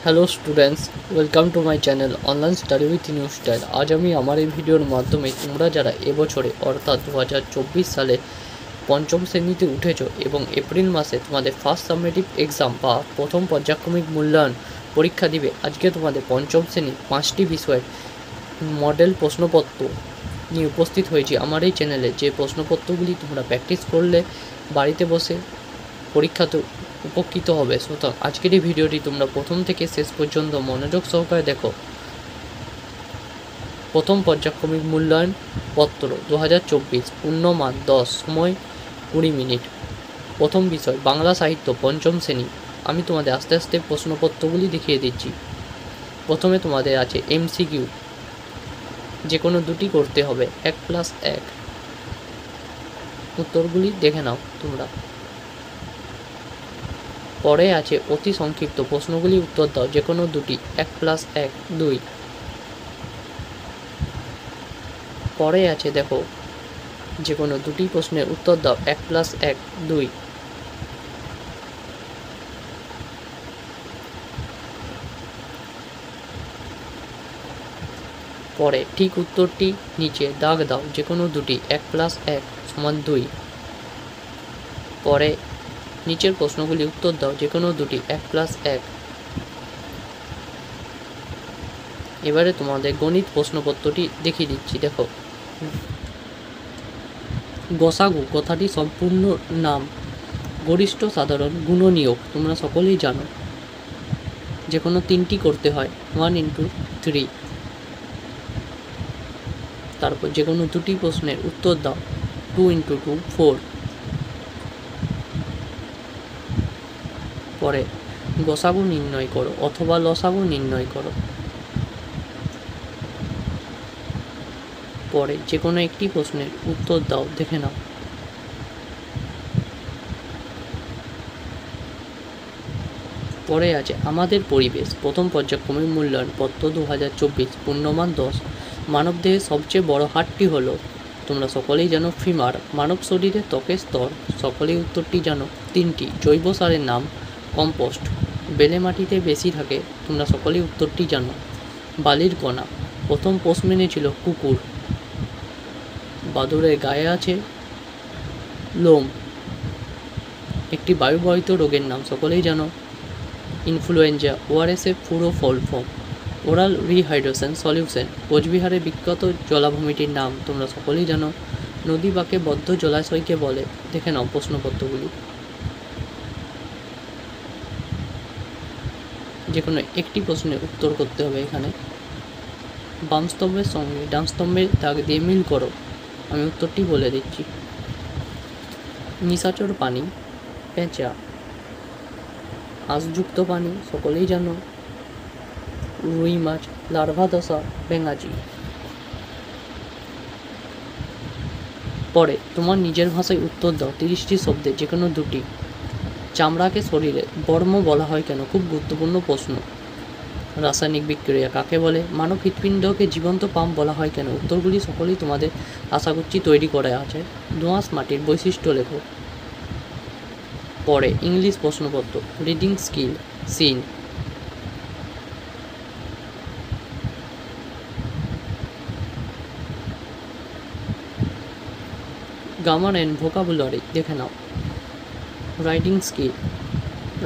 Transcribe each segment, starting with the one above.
Hello students, welcome to my channel online study with new style. আজ আমি আমার এই ভিডিওর মাধ্যমে তোমরা যারা এবছরে অর্থাৎ 2024 সালে পঞ্চম শ্রেণীতে উঠেছো এবং এপ্রিল মাসে তোমাদের ফার্স্ট সাবমেটিভ এক্সাম বা প্রথম পর্যায়ক্রমিক মূল্যায়ন পরীক্ষা দিবে, আজকে তোমাদের পঞ্চম শ্রেণীর 5টি বিষয়ের মডেল প্রশ্নপত্র নিয়ে উপস্থিত হয়েছি আমার এই চ্যানেলে। যে প্রশ্নপত্রগুলি তোমরা প্র্যাকটিস করলে বাড়িতে বসে পরীক্ষাতে উপকৃত হবে। সুতরাং আজকের এই ভিডিওটি তোমরা প্রথম থেকে শেষ পর্যন্ত মনোযোগ সহকারে দেখো। প্রথম পর্যায়ক্রমিক মূল্যায়ন পত্র 2024, পূর্ণমান 10, সময় 20 মিনিট। প্রথম বিষয় বাংলা সাহিত্য, পঞ্চম শ্রেণী। আমি তোমাদের আস্তে আস্তে প্রশ্নপত্রগুলি দেখিয়ে দিচ্ছি। প্রথমে তোমাদের আছে MCQ, যে কোনো দুটি করতে হবে, 1+1। উত্তরগুলি দেখে নাও তোমরা। পরে আছে অতি সংক্ষিপ্ত, প্রশ্নগুলি উত্তর দাও, যে কোনো দুটি, 1+1, 2। পরে আছে দেখো, যে কোনো দুটি প্রশ্নের উত্তর দাও, 1+1, 2। পরে ঠিক উত্তরটি নিচে দাগ দাও, যে কোনো দুটি, 1+1 = 2। পরে নিচের প্রশ্নগুলি উত্তর দাও, যে কোনো দুটি, 1+1। এবারে তোমাদের গণিত প্রশ্নপত্রটি দেখিয়ে দিচ্ছি। দেখো, গসাগু কথাটি সম্পূর্ণ নাম গরিষ্ঠ সাধারণ গুণনীয়ক, তোমরা সকলেই জানো। যে কোনো তিনটি করতে হয়, 1 × 3। তারপর যে কোনো দুটি প্রশ্নের উত্তর দাও, 2 × 2, 4। পরে গসাগু নির্ণয় করো অথবা লসাগু নির্ণয় করো। পরে যে কোনো একটি প্রশ্নের উত্তর দাও, দেখে নাও। পরে আছে আমাদের পরিবেশ, প্রথম পর্যায়ক্রমিক মূল্যায়ন পত্র 2024, পূর্ণমান 10। মানবদেহের সবচেয়ে বড় হাড়টি হলো, তোমরা সকলেই জানো, ফিমার। মানব শরীরে ত্বকের স্তর, সকলেই উত্তরটি জানো, 3টি। জৈব সারের নাম, কম্পোস্ট। বেলে মাটিতে বেশি থাকে, তোমরা সকলেই উত্তরটি জানো, বালির কণা। প্রথম পোষ মেনেছিল কুকুর। বাদুড়ের গায়ে আছে লোম। একটি বায়ুবাহিত রোগের নাম সকলেই জানো, ইনফ্লুয়েঞ্জা। ওআরএসের পুরো full form, oral rehydration solution. কোচবিহারের বিখ্যাত জলাভূমিটির নাম তোমরা সকলেই জানো, নদী বাঁকে বদ্ধ জলাশয়কে বলে। দেখে নাও প্রশ্নপত্রগুলি। যে কোনো একটি প্রশ্নের উত্তর করতে হবে এখানে। বাম স্তম্ভের সঙ্গে ডান স্তম্ভের দাগ দিয়ে মিল করো। আমি উত্তরটি বলে দিচ্ছি। নিশাচর পানি, পেঁচা। আঁশযুক্ত পানি সকলেই জানো, রুই মাছ। লার্ভা দশা, বেঙ্গাচি। পরে তোমার নিজের ভাষায় উত্তর দাও 30টি শব্দে, যে কোনো দুটি। চামড়াকে শরীরে বর্ম বলা হয় কেন? খুব গুরুত্বপূর্ণ প্রশ্ন। রাসায়নিক বিক্রিয়া কাকে বলে? মানব হৃৎপিণ্ডকে জীবন্ত পাম্প বলা হয় কেন? উত্তরগুলি সকলেই তোমাদের আশা করছি তৈরি করা আছে। দোআঁশ মাটির বৈশিষ্ট্য লেখো। পরে ইংলিশ প্রশ্নপত্র, reading skill, seen. Grammar and vocabulary দেখে নাও। Writing skill,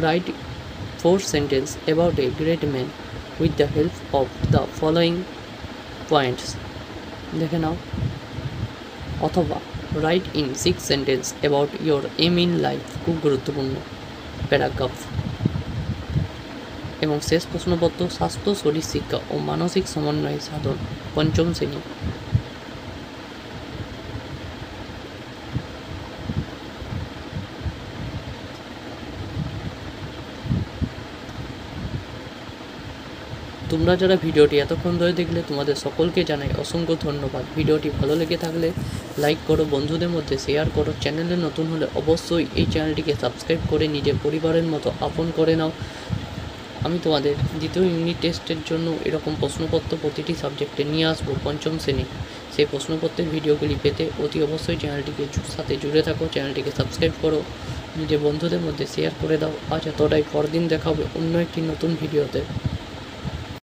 write 4 sentence about a great man with the help of the following points, দেখে নাও। অথবা write in 6 sentence about your aim in life, খুব গুরুত্বপূর্ণ প্যারাগ্রাফ। এবং শেষ প্রশ্নপত্র, স্বাস্থ্য, শরীর শিক্ষা ও মানসিক সমন্বয় সাধন, পঞ্চম শ্রেণী। তোমরা যারা ভিডিওটি এতক্ষণ ধরে দেখলে তোমাদের সকলকে জানাই অসংখ্য ধন্যবাদ। ভিডিওটি ভালো লেগে থাকলে লাইক করো, বন্ধুদের মধ্যে শেয়ার করো। চ্যানেলে নতুন হলে অবশ্যই এই চ্যানেলটিকে সাবস্ক্রাইব করে নিজের পরিবারের মতো আপন করে নাও। আমি তোমাদের দ্বিতীয় ইউনিট টেস্টের জন্য এরকম প্রশ্নপত্র প্রতিটি সাবজেক্টে নিয়ে আসবো পঞ্চম শ্রেণী। সেই প্রশ্নপত্রের ভিডিওগুলি পেতে অতি অবশ্যই চ্যানেলটিকে সাথে জুড়ে থাকো, চ্যানেলটিকে সাবস্ক্রাইব করো। নিজের বন্ধুদের মধ্যে শেয়ার করে দাও। আজ এতটাই, পরদিন দেখা হবে অন্য একটি নতুন ভিডিওতে।